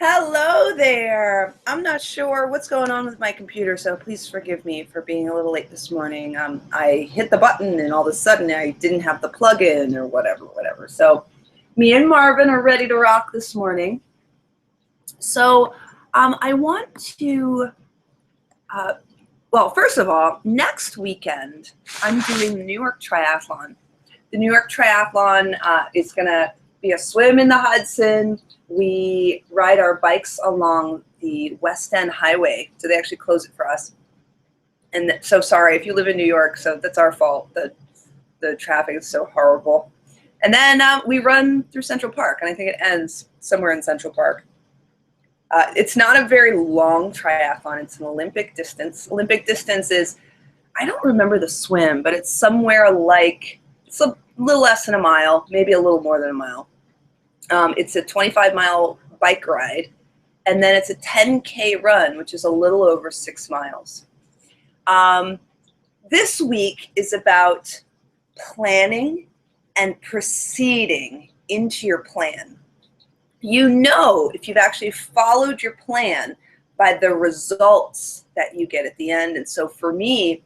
Hello there. I'm not sure what's going on with my computer, so please forgive me for being a little late this morning. I hit the button and all of a sudden I didn't have the plug-in or whatever. So me and Marvin are ready to rock this morning. So I want to, well, first of all, next weekend I'm doing the New York Triathlon. The New York Triathlon is going to be a swim in the Hudson. We ride our bikes along the West End Highway, so they actually close it for us. And so sorry if you live in New York, so that's our fault. The traffic is so horrible. And then we run through Central Park, and I think it ends somewhere in Central Park. It's not a very long triathlon. It's an Olympic distance. Olympic distance is, I don't remember the swim, but it's somewhere like, it's a little less than a mile, maybe a little more than a mile. It's a 25-mile bike ride, and then it's a 10K run, which is a little over 6 miles. This week is about planning and proceeding into your plan. You know if you've actually followed your plan by the results that you get at the end. And so for me,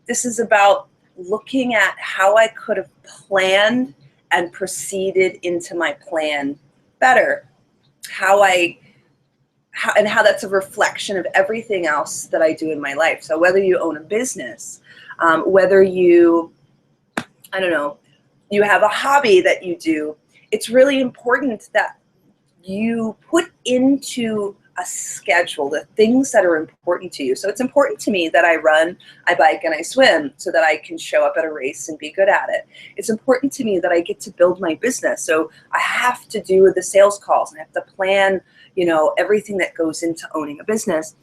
this is about looking at how I could have planned and proceeded into my plan better, and how that's a reflection of everything else that I do in my life. So whether you own a business, whether you, I don't know, you have a hobby that you do, it's really important that you put into a schedule the things that are important to you. So it's important to me that I run, I bike, and I swim so that I can show up at a race and be good at it. It's important to me that I get to build my business. So I have to do the sales calls and I have to plan, everything that goes into owning a business.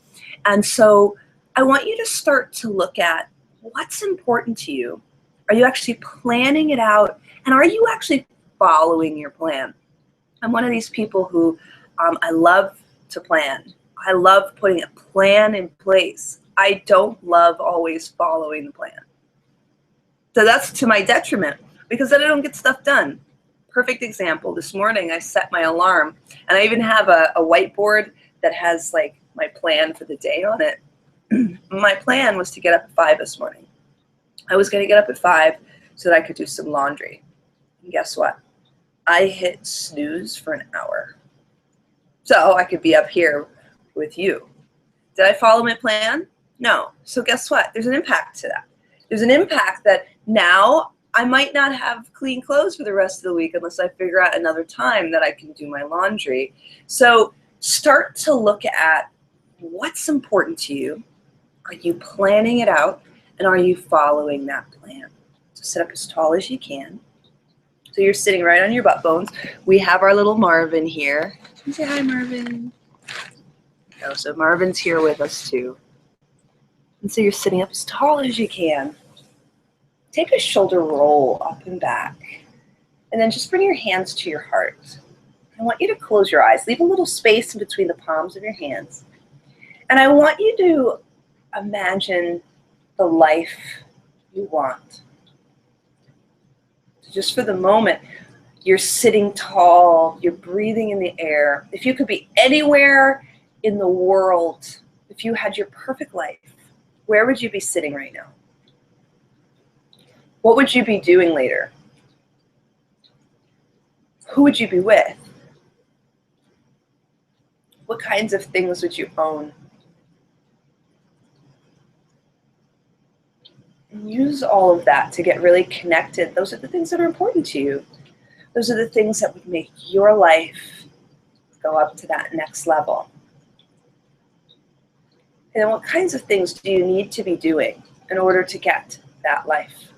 And so I want you to start to look at what's important to you. Are you actually planning it out? And are you actually following your plan? I'm one of these people who I love to plan. I love putting a plan in place. I don't love always following the plan. So that's to my detriment because then I don't get stuff done. Perfect example, this morning I set my alarm and I even have a whiteboard that has like my plan for the day on it. My plan was to get up at 5 this morning. I was going to get up at 5 so that I could do some laundry. And guess what? I hit snooze for an hour. So I could be up here with you. Did I follow my plan? No. So guess what? There's an impact to that. There's an impact that now I might not have clean clothes for the rest of the week unless I figure out another time that I can do my laundry. So start to look at what's important to you. Are you planning it out? And are you following that plan? So sit up as tall as you can. So you're sitting right on your butt bones. We have our little Marvin here. Say hi, Marvin. Oh, so Marvin's here with us too. And so you're sitting up as tall as you can. Take a shoulder roll up and back. And then just bring your hands to your heart. I want you to close your eyes. Leave a little space in between the palms of your hands. And I want you to imagine the life you want. So just for the moment, you're sitting tall, you're breathing in the air. If you could be anywhere in the world, if you had your perfect life, where would you be sitting right now? What would you be doing later? Who would you be with? What kinds of things would you own? And use all of that to get really connected. Those are the things that are important to you. Those are the things that would make your life go up to that next level. And then what kinds of things do you need to be doing in order to get that life?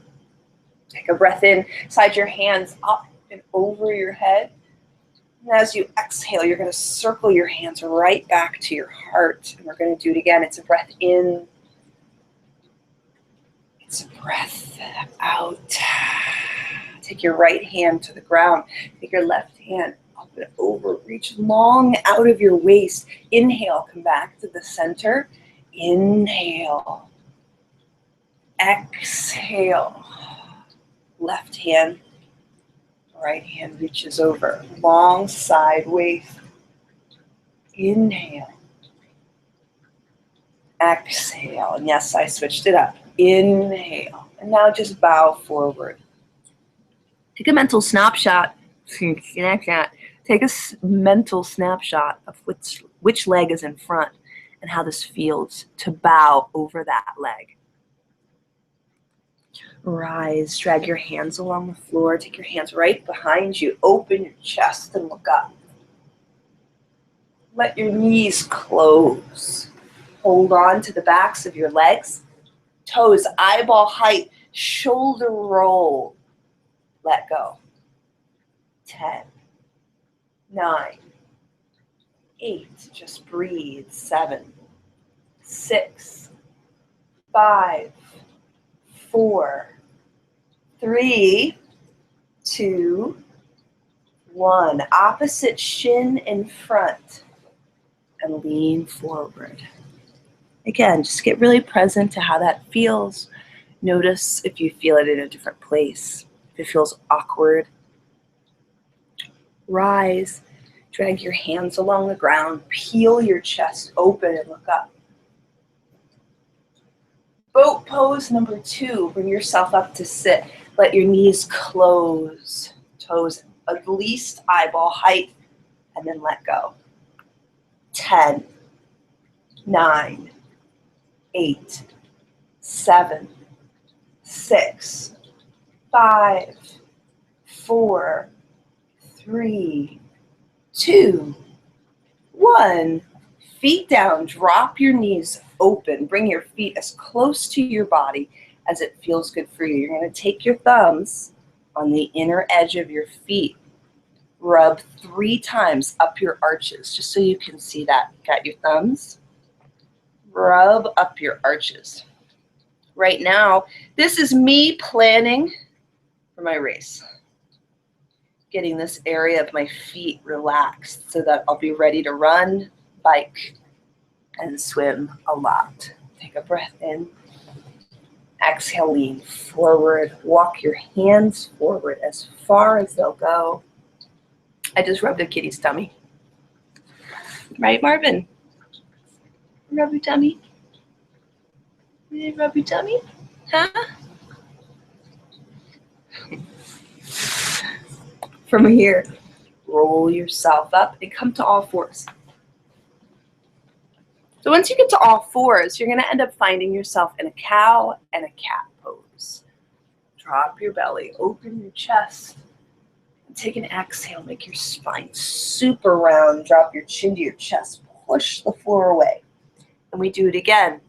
Take a breath in, slide your hands up and over your head. And as you exhale, you're going to circle your hands right back to your heart. And we're going to do it again. It's a breath in. It's a breath out. Take your right hand to the ground. Take your left hand up and over. Reach long out of your waist. Inhale, come back to the center. Inhale. Exhale. Left hand, right hand reaches over. Long side waist. Inhale. Exhale. And yes, I switched it up. Inhale. And now just bow forward. Take a mental snapshot. Take a mental snapshot of which leg is in front and how this feels to bow over that leg. Rise, drag your hands along the floor. Take your hands right behind you. Open your chest and look up. Let your knees close. Hold on to the backs of your legs. Toes eyeball height. Shoulder roll. Let go. 10, 9, 8. Just breathe. 7, 6, 5, 4, 3, 2, 1. Opposite shin in front and lean forward. Again, just get really present to how that feels. Notice if you feel it in a different place. If it feels awkward. Rise, drag your hands along the ground, peel your chest open and look up. Boat pose number 2, bring yourself up to sit. Let your knees close, toes at least eyeball height, and then let go. 10, 9, 8, 7, 6, 5, 4, 3, 2, 1. Feet down, drop your knees open. Bring your feet as close to your body as it feels good for you. You're going to take your thumbs on the inner edge of your feet. Rub 3 times up your arches, just so you can see that. Got your thumbs? Rub up your arches. Right now, this is me planning for my race. Getting this area of my feet relaxed so that I'll be ready to run, bike, and swim a lot. Take a breath in. Exhale, lean forward. Walk your hands forward as far as they'll go. I just rubbed a kitty's tummy. Right, Marvin? Rub your tummy? Did you rub your tummy? Huh? From here, roll yourself up and come to all fours. So once you get to all fours, you're going to end up finding yourself in a cow and a cat pose. Drop your belly, open your chest, and take an exhale. Make your spine super round. Drop your chin to your chest. Push the floor away. And we do it again.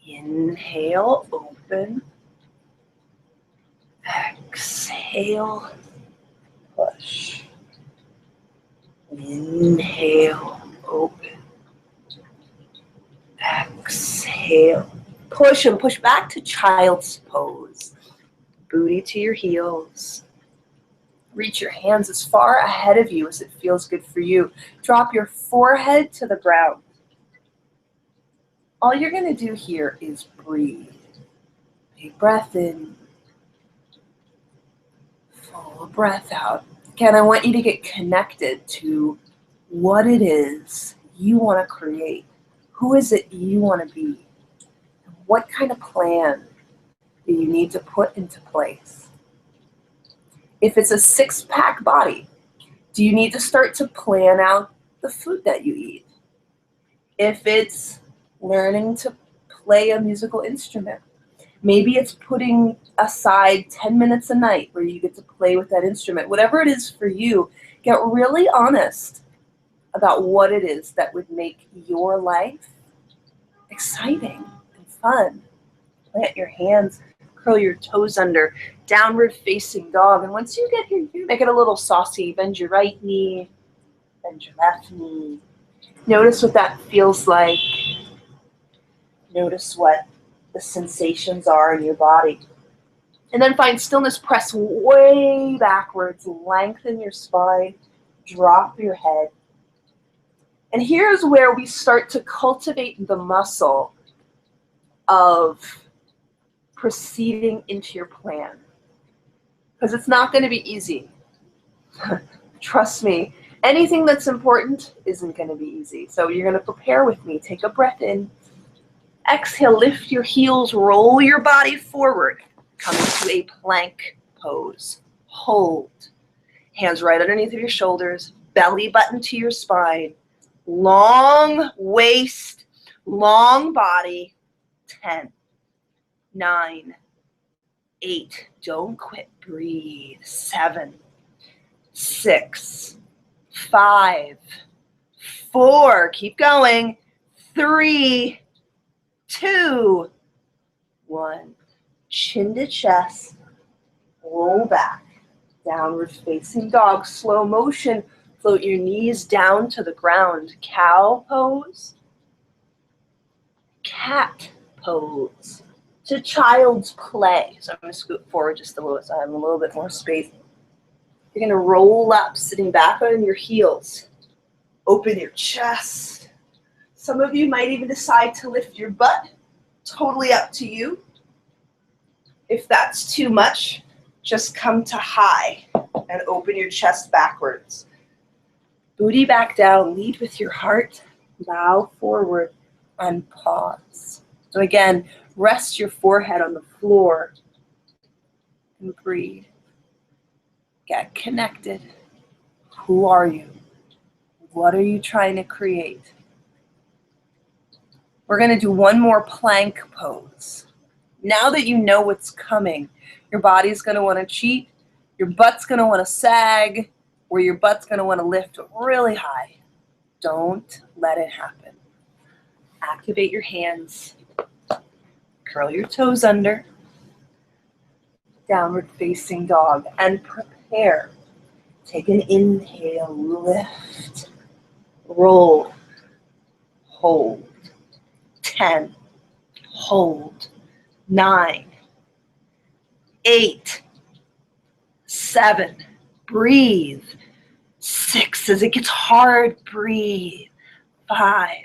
Inhale, open. Exhale, push. Inhale, open. Exhale, push and push back to child's pose. Booty to your heels. Reach your hands as far ahead of you as it feels good for you. Drop your forehead to the ground. All you're going to do here is breathe. Big breath in. Full breath out. Again, I want you to get connected to what it is you want to create. Who is it you want to be? What kind of plan do you need to put into place? If it's a 6-pack body, do you need to start to plan out the food that you eat? If it's learning to play a musical instrument, maybe it's putting aside 10 minutes a night where you get to play with that instrument. Whatever it is for you, get really honest about what it is that would make your life exciting and fun. Plant your hands, curl your toes under, downward facing dog. And once you get here, you make it a little saucy. Bend your right knee, bend your left knee. Notice what that feels like. Notice what the sensations are in your body. And then find stillness, press way backwards, lengthen your spine, drop your head. And here's where we start to cultivate the muscle of proceeding into your plan. Because it's not going to be easy. Trust me, Anything that's important isn't going to be easy. So you're going to prepare with me. Take a breath in. Exhale, lift your heels, roll your body forward. Come into a plank pose. Hold. Hands right underneath of your shoulders, belly button to your spine. Long waist, long body. 10, 9, 8. Don't quit. Breathe. 7, 6, 5, 4. Keep going. 3, 2, 1. Chin to chest. Roll back. Downward facing dog. Slow motion. Float your knees down to the ground. Cow pose. Cat pose. To child's play. So I'm going to scoot forward just a little so I have a little bit more space. You're going to roll up, sitting back on your heels. Open your chest. Some of you might even decide to lift your butt. Totally up to you. If that's too much, just come to high and open your chest backwards. Booty back down, lead with your heart, bow forward, and pause. So again, rest your forehead on the floor and breathe. Get connected. Who are you? What are you trying to create? We're going to do one more plank pose. Now that you know what's coming, your body's going to want to cheat, your butt's going to want to sag, or your butt's going to want to lift really high. Don't let it happen. Activate your hands. Curl your toes under. Downward facing dog. And prepare. Take an inhale. Lift. Roll. Hold. 10. Hold. 9. 8. 7. Breathe. 6. As it gets hard, breathe. 5.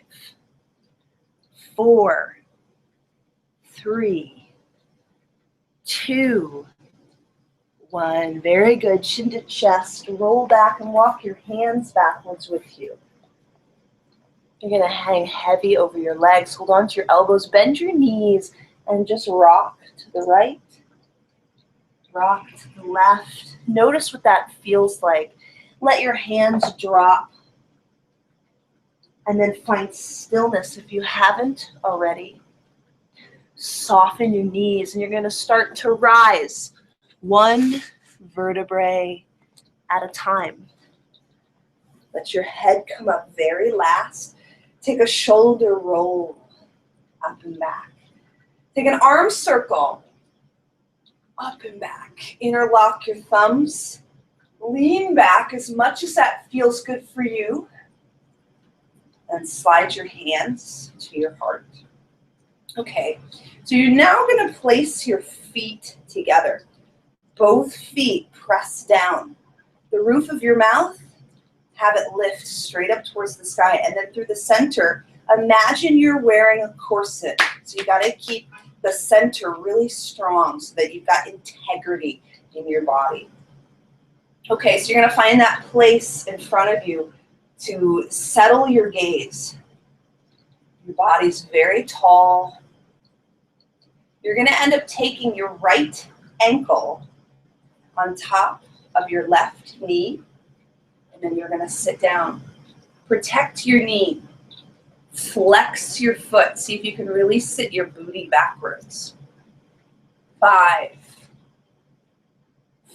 4. 3. 2. 1. Very good. Chin to chest. Roll back and walk your hands backwards with you. You're going to hang heavy over your legs. Hold on to your elbows. Bend your knees and just rock to the right. Rock to the left. Notice what that feels like. Let your hands drop. And then find stillness if you haven't already. Soften your knees and you're going to start to rise one vertebrae at a time. Let your head come up very last. Take a shoulder roll up and back. Take an arm circle up and back. Interlock your thumbs. Lean back as much as that feels good for you. And slide your hands to your heart. Okay, so you're now going to place your feet together. Both feet press down. The roof of your mouth, have it lift straight up towards the sky. And then through the center, imagine you're wearing a corset. So you got to keep the center really strong so that you've got integrity in your body. Okay, so you're going to find that place in front of you to settle your gaze. Your body's very tall. You're going to end up taking your right ankle on top of your left knee, and then you're going to sit down. Protect your knee. Flex your foot. See if you can really sit your booty backwards. 5,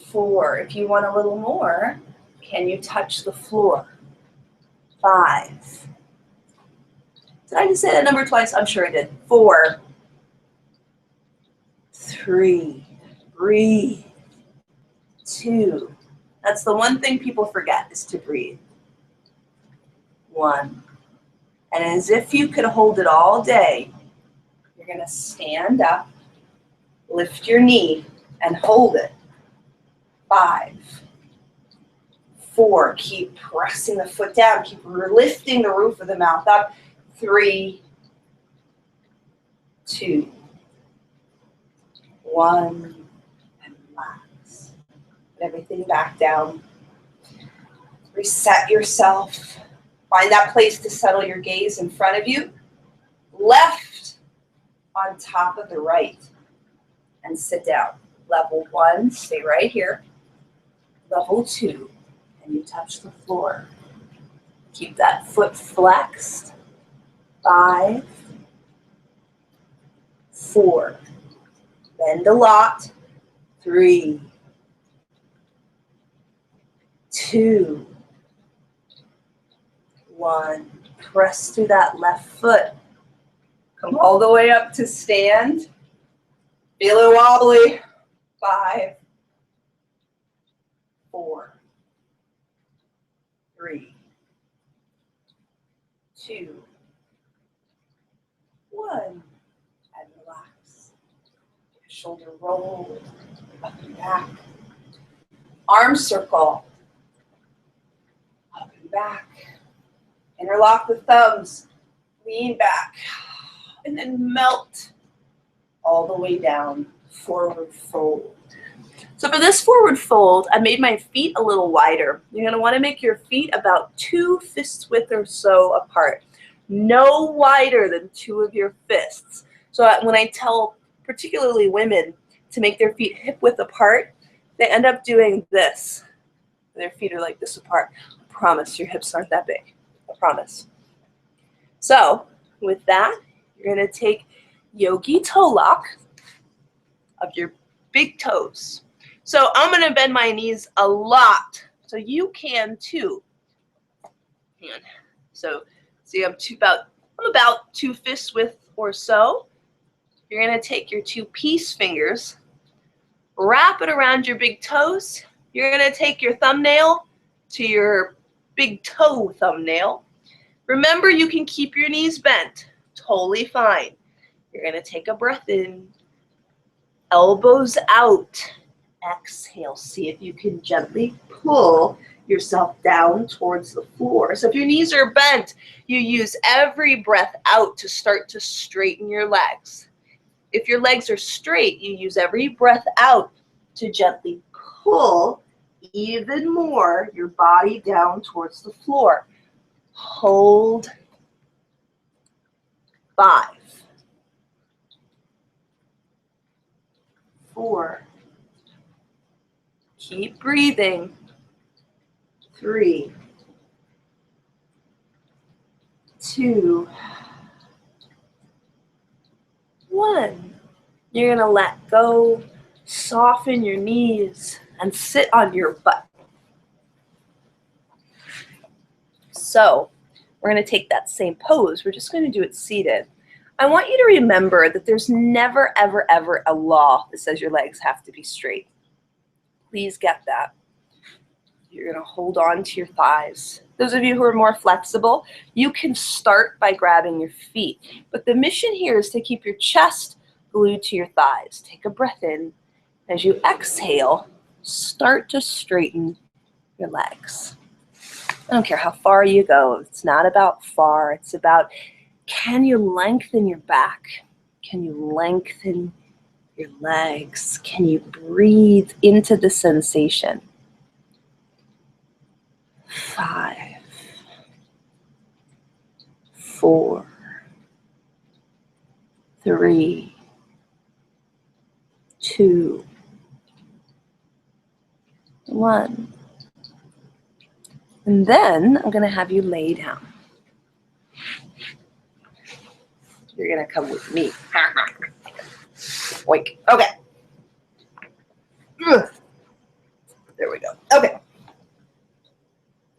4. If you want a little more, can you touch the floor? 5. Did I just say that number twice? I'm sure I did. 4, 3. Breathe. 2. That's the one thing people forget is to breathe. 1. And as if you could hold it all day, you're going to stand up, lift your knee, and hold it. 5, 4. Keep pressing the foot down. Keep lifting the roof of the mouth up. 3, 2, 1, and relax. Put everything back down. Reset yourself. Find that place to settle your gaze in front of you. Left on top of the right. And sit down. Level 1, stay right here. Level 2, and you touch the floor. Keep that foot flexed. 5, 4, bend a lot. 3, 2, 1. Press through that left foot. Come all the way up to stand. Feel it wobbly. 5, 4, 3, 2, 1. And relax. Shoulder roll up and back. Arm circle. Up and back. Interlock the thumbs. Lean back. And then melt all the way down. Forward fold. So for this forward fold, I made my feet a little wider. You're going to want to make your feet about 2 fists width or so apart. No wider than 2 of your fists. So when I tell particularly women to make their feet hip width apart, they end up doing this. Their feet are like this apart. I promise your hips aren't that big. I promise. So with that, you're going to take yogi toe lock of your big toes. So I'm going to bend my knees a lot, so you can too. So see, I'm about 2 fists width or so. You're going to take your 2 peace fingers, wrap it around your big toes. You're going to take your thumbnail to your big toe thumbnail. Remember, you can keep your knees bent. Totally fine. You're going to take a breath in. Elbows out. Exhale. See if you can gently pull yourself down towards the floor. So if your knees are bent, you use every breath out to start to straighten your legs. If your legs are straight, you use every breath out to gently pull even more your body down towards the floor. Hold. 5, 4. Keep breathing. 3, 2, 1. You're going to let go, soften your knees, and sit on your butt. So we're going to take that same pose. We're just going to do it seated. I want you to remember that there's never, ever, ever a law that says your legs have to be straight. Please get that. You're going to hold on to your thighs. Those of you who are more flexible, you can start by grabbing your feet. But the mission here is to keep your chest glued to your thighs. Take a breath in. As you exhale, start to straighten your legs. I don't care how far you go. It's not about far. It's about, can you lengthen your back? Can you lengthen your legs? Can you breathe into the sensation? 5, 4, 3, 2, 1. And then I'm going to have you lay down. You're going to come with me. Oink. Okay. There we go. Okay.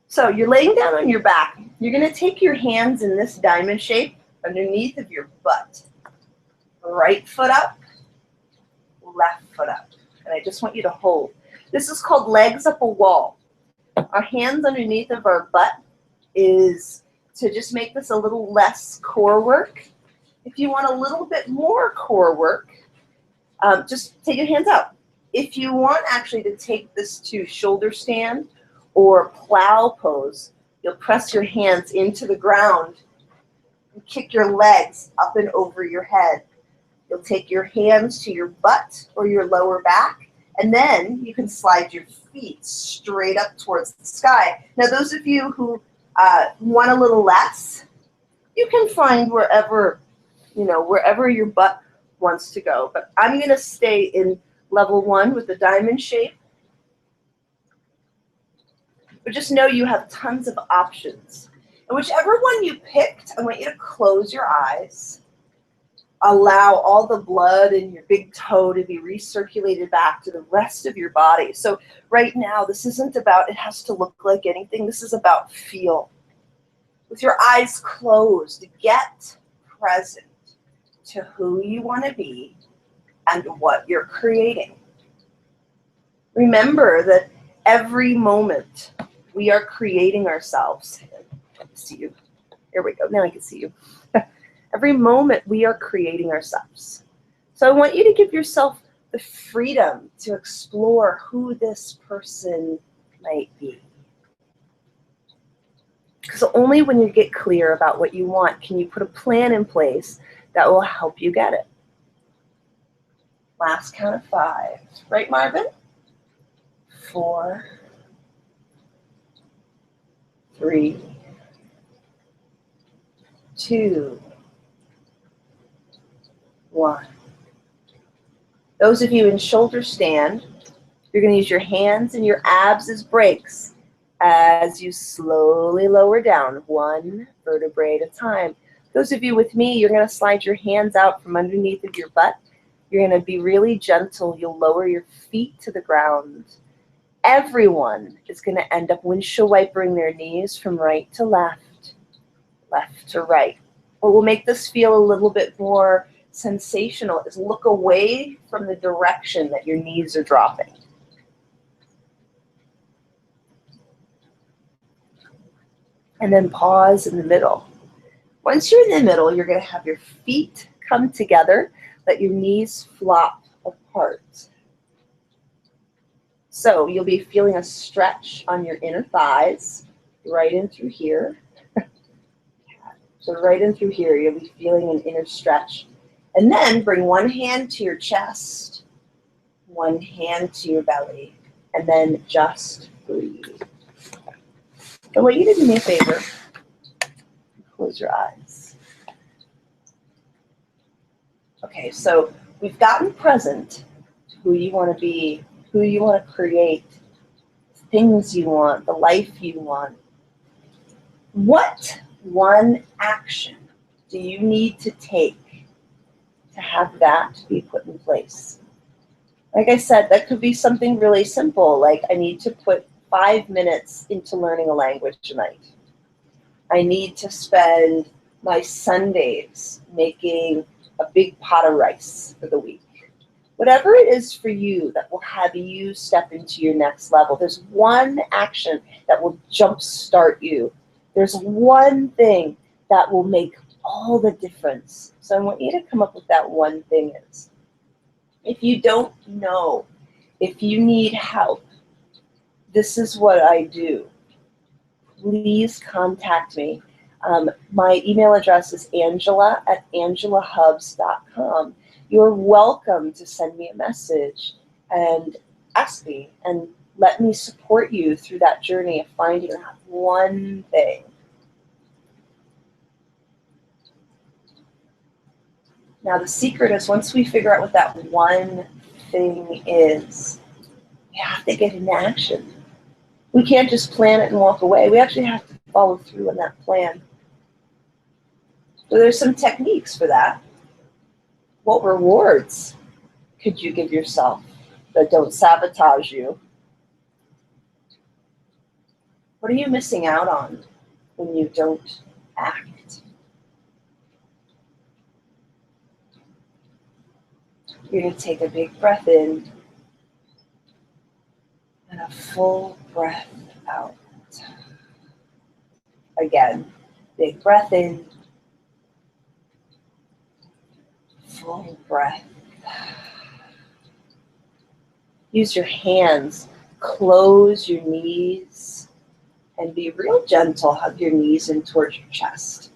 So you're laying down on your back. You're going to take your hands in this diamond shape underneath of your butt. Right foot up, left foot up. And I just want you to hold. This is called legs up a wall. Our hands underneath of our butt is to just make this a little less core work. If you want a little bit more core work, just take your hands out. If you want actually to take this to shoulder stand or plow pose, you'll press your hands into the ground and kick your legs up and over your head. You'll take your hands to your butt or your lower back And then you can slide your feet straight up towards the sky. Now, those of you who want a little less, you can find wherever, wherever your butt wants to go. But I'm going to stay in level 1 with the diamond shape. But just know you have tons of options. And whichever one you picked, I want you to close your eyes. Allow all the blood in your big toe to be recirculated back to the rest of your body. So right now, this isn't about it has to look like anything. This is about feel. With your eyes closed, get present to who you want to be and what you're creating. Remember that every moment we are creating ourselves. I can see you. Here we go. Now I can see you. Every moment we are creating ourselves. So I want you to give yourself the freedom to explore who this person might be. Because only when you get clear about what you want can you put a plan in place that will help you get it. Last count of 5. Right, Marvin? 4, 3, 2, 1. Those of you in shoulder stand, you're going to use your hands and your abs as brakes as you slowly lower down, 1 vertebrae at a time. Those of you with me, you're going to slide your hands out from underneath of your butt. You're going to be really gentle. You'll lower your feet to the ground. Everyone is going to end up windshield wipering their knees from right to left, left to right. What will make this feel a little bit more sensational is look away from the direction that your knees are dropping. And then pause in the middle. Once you're in the middle, you're going to have your feet come together, let your knees flop apart. So you'll be feeling a stretch on your inner thighs, right in through here. So right in through here, you'll be feeling an inner stretch. And then bring one hand to your chest, one hand to your belly, and then just breathe. I want you to do me a favor. Close your eyes. Okay, so we've gotten present to who you want to be, who you want to create, things you want, the life you want. What one action do you need to take to have that be put in place? Like I said, that could be something really simple, like I need to put 5 minutes into learning a language tonight. I need to spend my Sundays making a big pot of rice for the week. Whatever it is for you that will have you step into your next level, there's one action that will jumpstart you. There's one thing that will make all the difference. So I want you to come up with that one thing is. If you don't know, if you need help, this is what I do. Please contact me. My email address is angela@angelahubs.com. You're welcome to send me a message and ask me and let me support you through that journey of finding that one thing. Now the secret is once we figure out what that one thing is, we have to get into action. We can't just plan it and walk away. We actually have to follow through on that plan. So there's some techniques for that. What rewards could you give yourself that don't sabotage you? What are you missing out on when you don't act? You're going to take a big breath in and a full breath out. Again, big breath in, full breath. Use your hands, close your knees, and be real gentle. Hug your knees in towards your chest.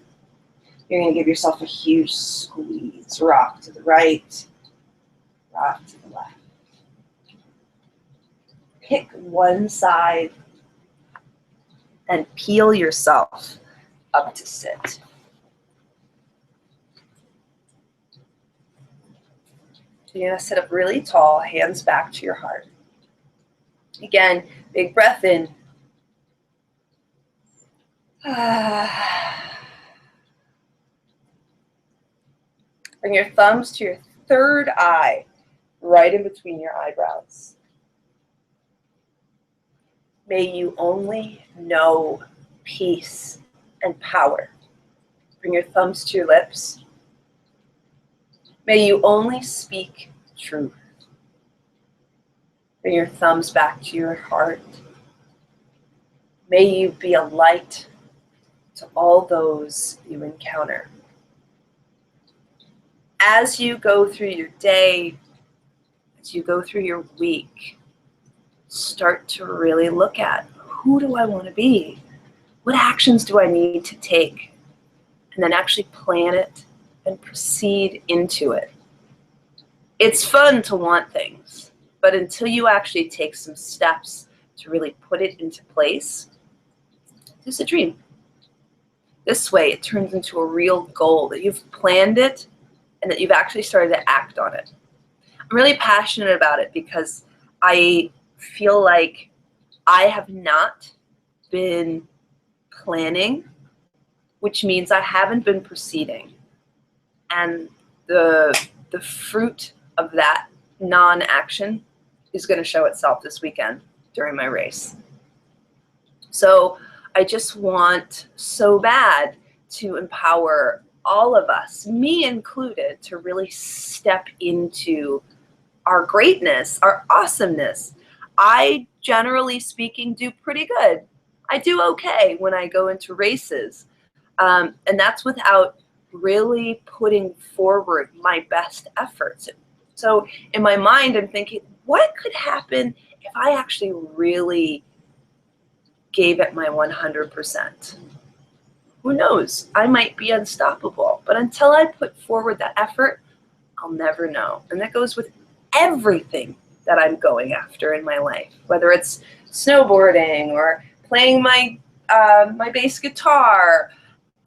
You're going to give yourself a huge squeeze. Rock to the right, rock to the left. pick one side and peel yourself up to sit. You're going to sit up really tall, hands back to your heart. Again, big breath in. Bring your thumbs to your third eye, right in between your eyebrows. May you only know peace and power. Bring your thumbs to your lips. May you only speak truth. Bring your thumbs back to your heart. May you be a light to all those you encounter. As you go through your day, as you go through your week, start to really look at, who do I want to be? What actions do I need to take? And then actually plan it and proceed into it. It's fun to want things, but until you actually take some steps to really put it into place, it's a dream. This way it turns into a real goal, that you've planned it and that you've actually started to act on it. I'm really passionate about it because I feel like I have not been planning, which means I haven't been proceeding. And the fruit of that non-action is going to show itself this weekend during my race. So I just want so bad to empower all of us, me included, to really step into our greatness, our awesomeness. I, generally speaking, do pretty good. I do okay when I go into races. And that's without really putting forward my best efforts. So in my mind, I'm thinking, what could happen if I actually really gave it my 100%? Who knows? I might be unstoppable. But until I put forward that effort, I'll never know. And that goes with everything that I'm going after in my life, whether it's snowboarding or playing my bass guitar.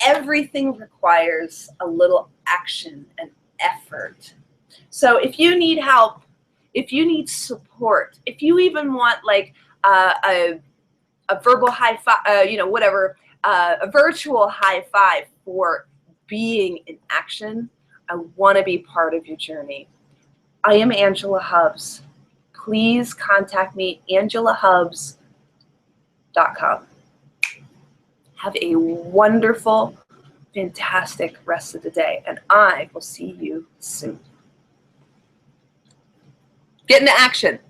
Everything requires a little action and effort. So if you need help, if you need support, if you even want like a verbal high five, a virtual high five for being in action, I want to be part of your journey. I am Angela Hubbs. Please contact me, angelahubbs.com. Have a wonderful, fantastic rest of the day, and I will see you soon. Get into action.